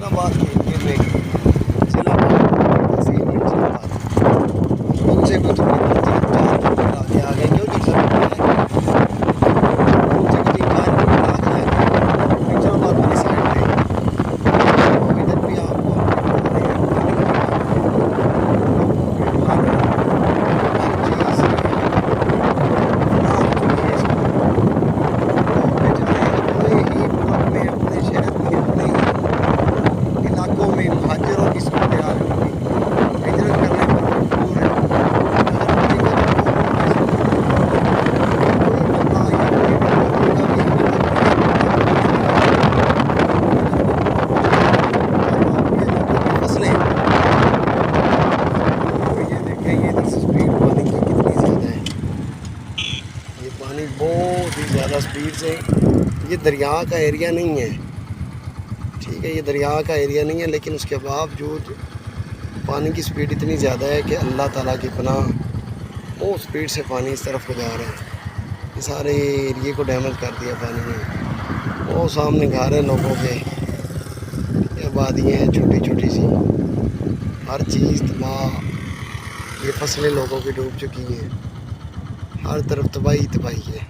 हुसैनाबाद के जिले के जिला तहसील में जिलाबाद उनसे कुछ 4 किलोमीटर आगे आ गए क्योंकि सर उनसे कुछ 4 किलोमीटर आगे आ गए हुसैनाबाद वाली साइड में इधर भी आपको मुहाजिरों की सूरत हाल हिजरत करने पर मजबूर है। फसलें ये देखें, ये स्पीड पानी की कितनी ज़्यादा है। ये पानी बहुत ही ज़्यादा स्पीड से, ये दरिया का एरिया नहीं है, ठीक है, ये दरिया का एरिया नहीं है, लेकिन उसके बावजूद पानी की स्पीड इतनी ज़्यादा है कि अल्लाह ताला की पनाह बहुत स्पीड से पानी इस तरफ को जा रहा है। ये सारे एरिए को डैमेज कर दिया पानी ने। वो सामने घर है लोगों के, आबादियाँ हैं छोटी छोटी सी, हर चीज़ तबाह। ये फसलें लोगों की डूब चुकी हैं, हर तरफ तबाही तबाही है।